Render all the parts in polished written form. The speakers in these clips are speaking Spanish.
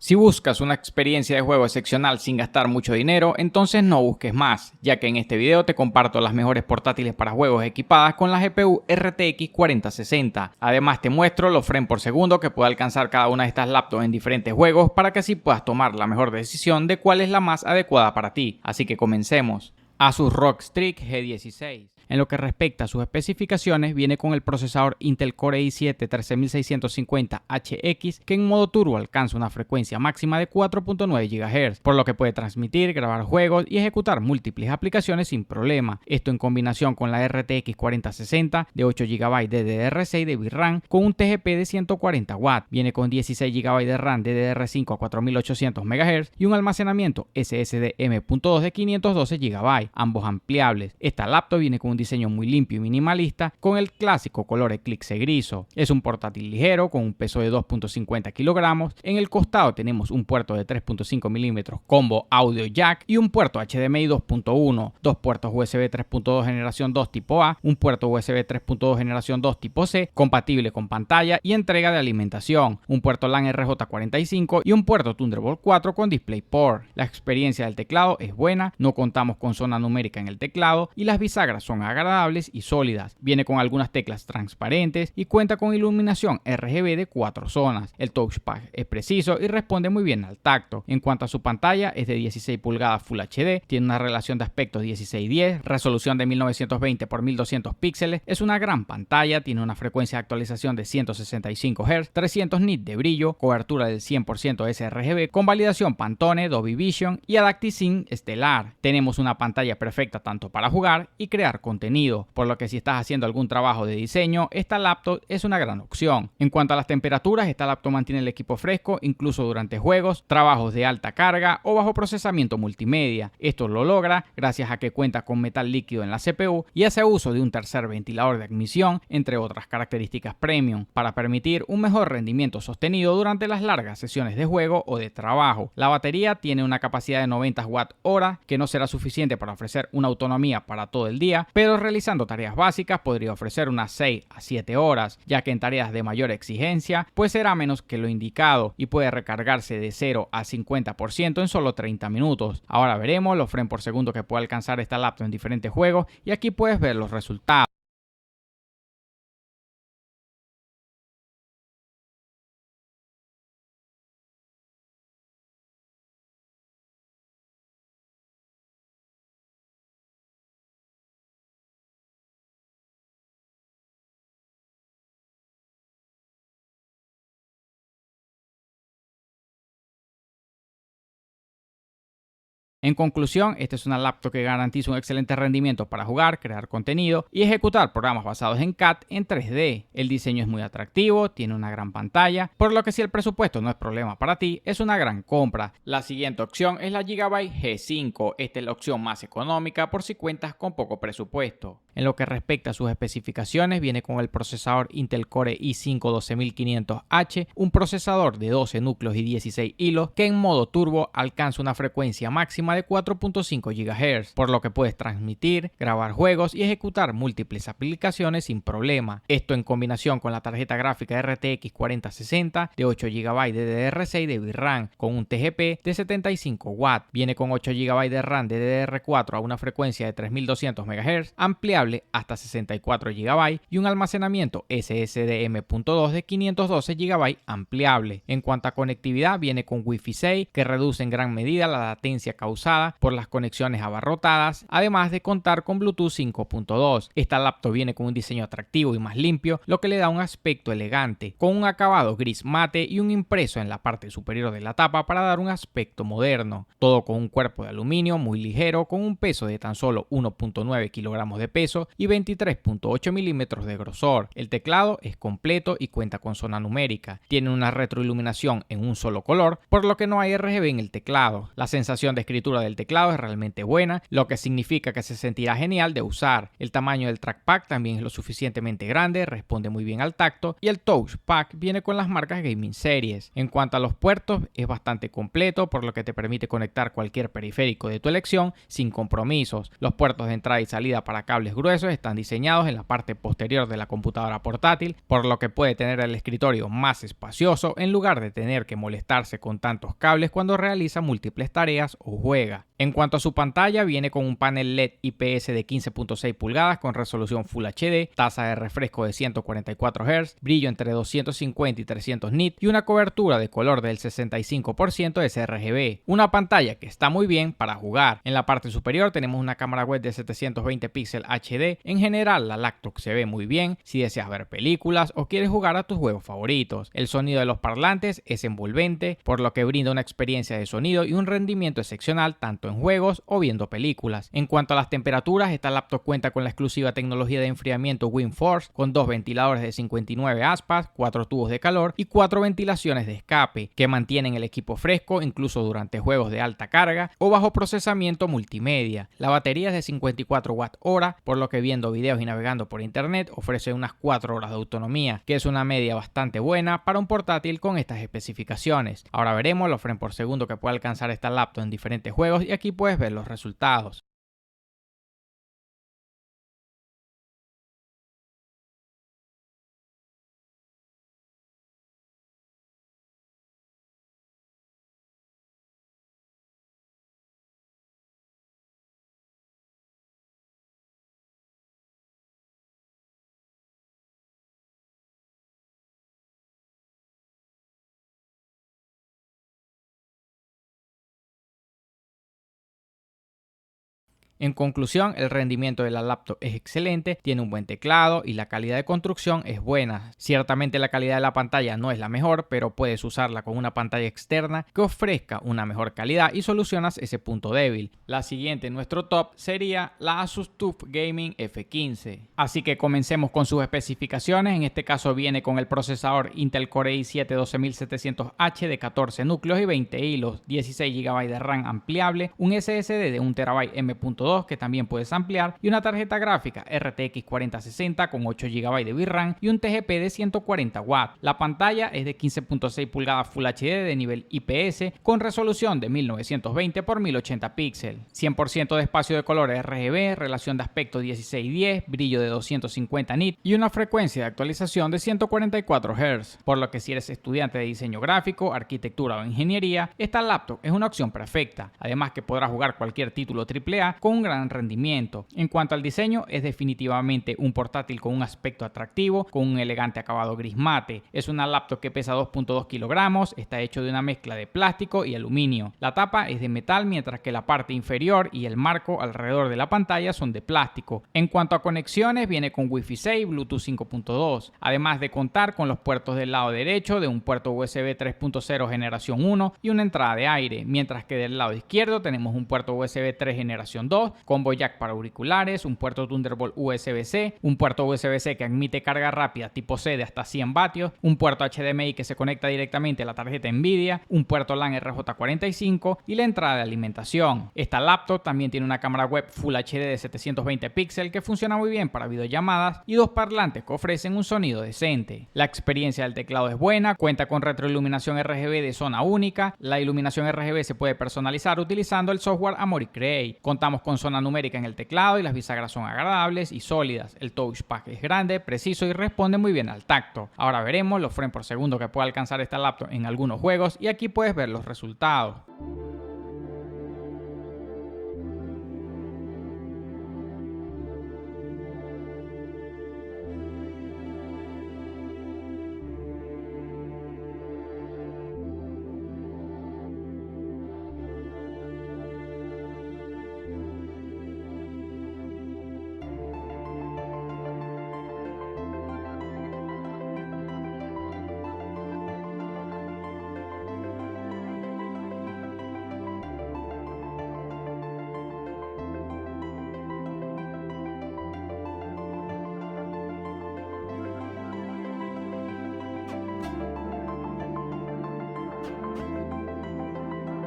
Si buscas una experiencia de juego excepcional sin gastar mucho dinero, entonces no busques más, ya que en este video te comparto las mejores portátiles para juegos equipadas con la GPU RTX 4060. Además te muestro los frames por segundo que puede alcanzar cada una de estas laptops en diferentes juegos para que así puedas tomar la mejor decisión de cuál es la más adecuada para ti. Así que comencemos. Asus ROG Strix G16. En lo que respecta a sus especificaciones, viene con el procesador Intel Core i7 13650HX que en modo turbo alcanza una frecuencia máxima de 4.9 GHz, por lo que puede transmitir, grabar juegos y ejecutar múltiples aplicaciones sin problema. Esto en combinación con la RTX 4060 de 8 GB DDR6 de VRAM con un TGP de 140 W. Viene con 16 GB de RAM DDR5 a 4800 MHz y un almacenamiento SSD M.2 de 512 GB, ambos ampliables. Esta laptop viene con un diseño muy limpio y minimalista con el clásico color eclipse griso. Es un portátil ligero con un peso de 2.50 kilogramos. En el costado tenemos un puerto de 3.5 mm combo audio jack y un puerto HDMI 2.1, dos puertos USB 3.2 generación 2 tipo A, un puerto USB 3.2 generación 2 tipo C compatible con pantalla y entrega de alimentación, un puerto LAN RJ45 y un puerto Thunderbolt 4 con DisplayPort. La experiencia del teclado es buena, no contamos con zona numérica en el teclado y las bisagras son agradables y sólidas. Viene con algunas teclas transparentes y cuenta con iluminación RGB de 4 zonas. El touchpad es preciso y responde muy bien al tacto. En cuanto a su pantalla, es de 16 pulgadas Full HD, tiene una relación de aspectos 16:10, resolución de 1920 x 1200 píxeles, es una gran pantalla, tiene una frecuencia de actualización de 165 Hz, 300 nits de brillo, cobertura del 100% sRGB con validación Pantone, Dolby Vision y AdaptiSync Stellar. Tenemos una pantalla perfecta tanto para jugar y crear contenido, por lo que si estás haciendo algún trabajo de diseño, esta laptop es una gran opción. En cuanto a las temperaturas, esta laptop mantiene el equipo fresco incluso durante juegos, trabajos de alta carga o bajo procesamiento multimedia. Esto lo logra gracias a que cuenta con metal líquido en la CPU y hace uso de un tercer ventilador de admisión, entre otras características premium, para permitir un mejor rendimiento sostenido durante las largas sesiones de juego o de trabajo. La batería tiene una capacidad de 90 Wh, que no será suficiente para ofrecer una autonomía para todo el día, pero realizando tareas básicas podría ofrecer unas 6 a 7 horas, ya que en tareas de mayor exigencia pues será menos que lo indicado y puede recargarse de 0 a 50% en solo 30 minutos. Ahora veremos los frames por segundo que puede alcanzar esta laptop en diferentes juegos y aquí puedes ver los resultados. En conclusión, esta es una laptop que garantiza un excelente rendimiento para jugar, crear contenido y ejecutar programas basados en CAD en 3D. El diseño es muy atractivo, tiene una gran pantalla, por lo que si el presupuesto no es problema para ti, es una gran compra. La siguiente opción es la Gigabyte G5. Esta es la opción más económica por si cuentas con poco presupuesto. En lo que respecta a sus especificaciones, viene con el procesador Intel Core i5 12500H, un procesador de 12 núcleos y 16 hilos que en modo turbo alcanza una frecuencia máxima de 4.5 GHz, por lo que puedes transmitir, grabar juegos y ejecutar múltiples aplicaciones sin problema. Esto en combinación con la tarjeta gráfica RTX 4060 de 8 GB DDR6 de VRAM con un TGP de 75 W. Viene con 8 GB de RAM DDR4 a una frecuencia de 3200 MHz, ampliable hasta 64 GB y un almacenamiento SSD M.2 de 512 GB ampliable. En cuanto a conectividad, viene con Wi-Fi 6 que reduce en gran medida la latencia causada por las conexiones abarrotadas, además de contar con Bluetooth 5.2. Esta laptop viene con un diseño atractivo y más limpio, lo que le da un aspecto elegante, con un acabado gris mate y un impreso en la parte superior de la tapa para dar un aspecto moderno. Todo con un cuerpo de aluminio muy ligero, con un peso de tan solo 1.9 kilogramos de peso y 23.8 milímetros de grosor. El teclado es completo y cuenta con zona numérica. Tiene una retroiluminación en un solo color, por lo que no hay RGB en el teclado. La sensación de escritura textura del teclado es realmente buena, lo que significa que se sentirá genial de usar. El tamaño del trackpad también es lo suficientemente grande, responde muy bien al tacto y el touchpad viene con las marcas Gaming Series. En cuanto a los puertos, es bastante completo, por lo que te permite conectar cualquier periférico de tu elección sin compromisos. Los puertos de entrada y salida para cables gruesos están diseñados en la parte posterior de la computadora portátil, por lo que puede tener el escritorio más espacioso en lugar de tener que molestarse con tantos cables cuando realiza múltiples tareas o juega. En cuanto a su pantalla, viene con un panel LED IPS de 15.6 pulgadas con resolución Full HD, tasa de refresco de 144 Hz, brillo entre 250 y 300 nits y una cobertura de color del 65% de sRGB. Una pantalla que está muy bien para jugar. En la parte superior tenemos una cámara web de 720 píxeles HD. En general, la laptop se ve muy bien si deseas ver películas o quieres jugar a tus juegos favoritos. El sonido de los parlantes es envolvente, por lo que brinda una experiencia de sonido y un rendimiento excepcional tanto en juegos o viendo películas. En cuanto a las temperaturas, esta laptop cuenta con la exclusiva tecnología de enfriamiento WindForce con dos ventiladores de 59 aspas, 4 tubos de calor y 4 ventilaciones de escape que mantienen el equipo fresco incluso durante juegos de alta carga o bajo procesamiento multimedia. La batería es de 54 Wh, por lo que viendo videos y navegando por internet ofrece unas 4 horas de autonomía, que es una media bastante buena para un portátil con estas especificaciones. Ahora veremos los frames por segundo que puede alcanzar esta laptop en diferentes juegos y aquí puedes ver los resultados. En conclusión, el rendimiento de la laptop es excelente, tiene un buen teclado y la calidad de construcción es buena. Ciertamente la calidad de la pantalla no es la mejor, pero puedes usarla con una pantalla externa que ofrezca una mejor calidad y solucionas ese punto débil. La siguiente en nuestro top sería la Asus TUF Gaming F15. Así que comencemos con sus especificaciones. En este caso viene con el procesador Intel Core i7-12700H de 14 núcleos y 20 hilos, 16 GB de RAM ampliable, un SSD de 1 TB M.2 que también puedes ampliar y una tarjeta gráfica RTX 4060 con 8 GB de VRAM y un TGP de 140 watts. La pantalla es de 15.6 pulgadas Full HD de nivel IPS con resolución de 1920 x 1080 píxeles, 100% de espacio de color RGB, relación de aspecto 16:10, brillo de 250 nits y una frecuencia de actualización de 144 Hz, por lo que si eres estudiante de diseño gráfico, arquitectura o ingeniería, esta laptop es una opción perfecta, además que podrás jugar cualquier título AAA con un gran rendimiento. En cuanto al diseño, es definitivamente un portátil con un aspecto atractivo, con un elegante acabado gris mate. Es una laptop que pesa 2.2 kilogramos, está hecho de una mezcla de plástico y aluminio. La tapa es de metal, mientras que la parte inferior y el marco alrededor de la pantalla son de plástico. En cuanto a conexiones, viene con Wi-Fi 6, Bluetooth 5.2, además de contar con los puertos del lado derecho de un puerto USB 3.0 generación 1 y una entrada de aire, mientras que del lado izquierdo tenemos un puerto USB 3 generación 2, combo jack para auriculares, un puerto Thunderbolt USB-C, un puerto USB-C que admite carga rápida tipo C de hasta 100 vatios, un puerto HDMI que se conecta directamente a la tarjeta Nvidia, un puerto LAN RJ45 y la entrada de alimentación. Esta laptop también tiene una cámara web Full HD de 720 píxeles que funciona muy bien para videollamadas y dos parlantes que ofrecen un sonido decente. La experiencia del teclado es buena, cuenta con retroiluminación RGB de zona única, la iluminación RGB se puede personalizar utilizando el software Amori Create. Contamos con zona numérica en el teclado y las bisagras son agradables y sólidas. El touchpad es grande, preciso y responde muy bien al tacto. Ahora veremos los frames por segundo que puede alcanzar esta laptop en algunos juegos y aquí puedes ver los resultados.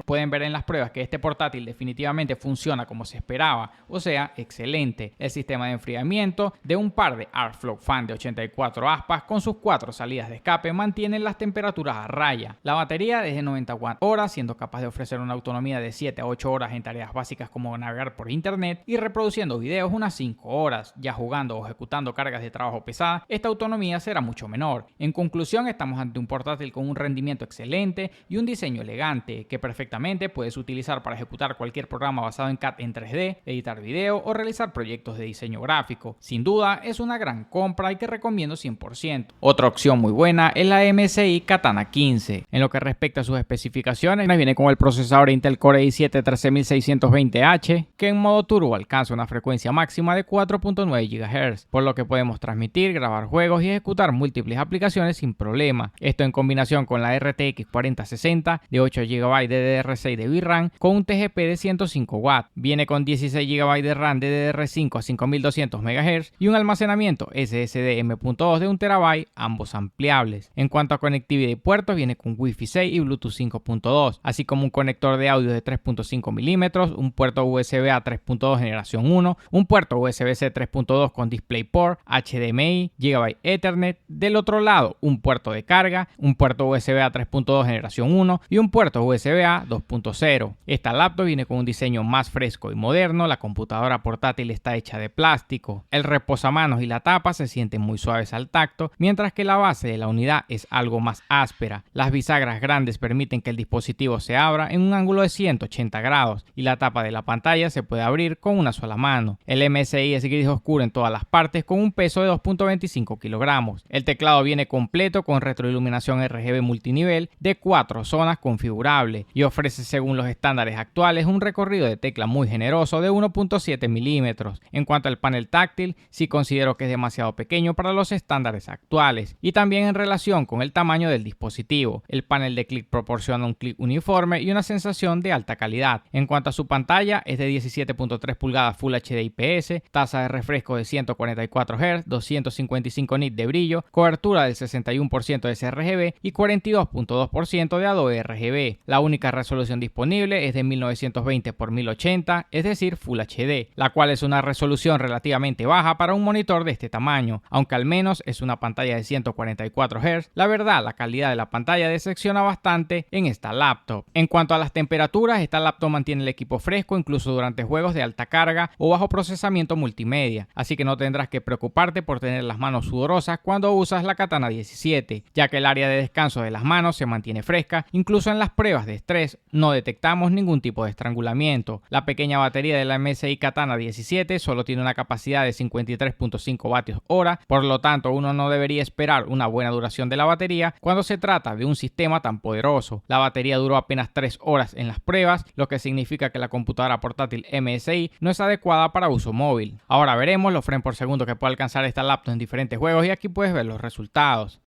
Pueden ver en las pruebas que este portátil definitivamente funciona como se esperaba, o sea, excelente. El sistema de enfriamiento de un par de Airflow Fan de 84 aspas con sus 4 salidas de escape mantienen las temperaturas a raya. La batería es de 90 horas, siendo capaz de ofrecer una autonomía de 7 a 8 horas en tareas básicas como navegar por internet y reproduciendo videos unas 5 horas. Ya jugando o ejecutando cargas de trabajo pesadas, esta autonomía será mucho menor. En conclusión, estamos ante un portátil con un rendimiento excelente y un diseño elegante que perfectamente puedes utilizar para ejecutar cualquier programa basado en CAD en 3D, editar video o realizar proyectos de diseño gráfico. Sin duda es una gran compra y que recomiendo 100%. Otra opción muy buena es la MSI Katana 15. En lo que respecta a sus especificaciones, viene con el procesador Intel Core i7 13620H que en modo turbo alcanza una frecuencia máxima de 4.9 GHz, por lo que podemos transmitir, grabar juegos y ejecutar múltiples aplicaciones sin problema. Esto en combinación con la RTX 4060 de 8 GB de DDR6 de VRAM con un TGP de 105 W. Viene con 16 GB de RAM de DDR5 a 5200 MHz y un almacenamiento SSD M.2 de 1 TB, ambos ampliables. En cuanto a conectividad y puertos, viene con Wi-Fi 6 y Bluetooth 5.2, así como un conector de audio de 3.5 mm, un puerto USB-A 3.2 generación 1, un puerto USB-C 3.2 con DisplayPort, HDMI, GB Ethernet. Del otro lado, un puerto de carga, un puerto USB-A 3.2 generación 1 y un puerto USB-A 2.0. Esta laptop viene con un diseño más fresco y moderno. La computadora portátil está hecha de plástico. El reposamanos y la tapa se sienten muy suaves al tacto, mientras que la base de la unidad es algo más áspera. Las bisagras grandes permiten que el dispositivo se abra en un ángulo de 180 grados y la tapa de la pantalla se puede abrir con una sola mano. El MSI es gris oscuro en todas las partes con un peso de 2.25 kilogramos. El teclado viene completo con retroiluminación RGB multinivel de 4 zonas configurable y ofrece, según los estándares actuales, un recorrido de tecla muy generoso de 1.7 milímetros. En cuanto al panel táctil, sí considero que es demasiado pequeño para los estándares actuales y también en relación con el tamaño del dispositivo. El panel de clic proporciona un clic uniforme y una sensación de alta calidad. En cuanto a su pantalla, es de 17.3 pulgadas Full HD IPS, tasa de refresco de 144 Hz, 255 nits de brillo, cobertura del 61% de sRGB y 42.2% de Adobe RGB. La única resolución disponible es de 1920 x 1080, es decir, Full HD, la cual es una resolución relativamente baja para un monitor de este tamaño, aunque al menos es una pantalla de 144 Hz. La verdad, la calidad de la pantalla decepciona bastante en esta laptop. En cuanto a las temperaturas, esta laptop mantiene el equipo fresco incluso durante juegos de alta carga o bajo procesamiento multimedia, así que no tendrás que preocuparte por tener las manos sudorosas cuando usas la Katana 17, ya que el área de descanso de las manos se mantiene fresca. Incluso en las pruebas de estrés no detectamos ningún tipo de estrangulamiento. La pequeña batería de la MSI Katana 17 solo tiene una capacidad de 53.5 vatios hora, por lo tanto uno no debería esperar una buena duración de la batería cuando se trata de un sistema tan poderoso. La batería duró apenas 3 horas en las pruebas, lo que significa que la computadora portátil MSI no es adecuada para uso móvil. Ahora veremos los frames por segundo que puede alcanzar esta laptop en diferentes juegos y aquí puedes ver los resultados.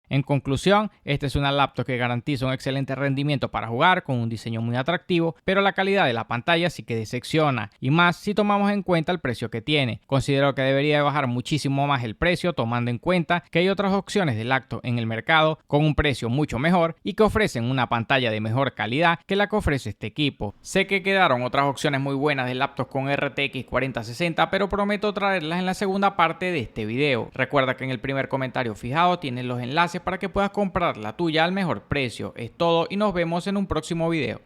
En conclusión, esta es una laptop que garantiza un excelente rendimiento para jugar con un diseño muy atractivo, pero la calidad de la pantalla sí que decepciona, y más si tomamos en cuenta el precio que tiene. Considero que debería bajar muchísimo más el precio, tomando en cuenta que hay otras opciones de laptop en el mercado con un precio mucho mejor y que ofrecen una pantalla de mejor calidad que la que ofrece este equipo. Sé que quedaron otras opciones muy buenas de laptops con RTX 4060, pero prometo traerlas en la segunda parte de este video. Recuerda que en el primer comentario fijado tienes los enlaces enlace para que puedas comprar la tuya al mejor precio. Es todo y nos vemos en un próximo video.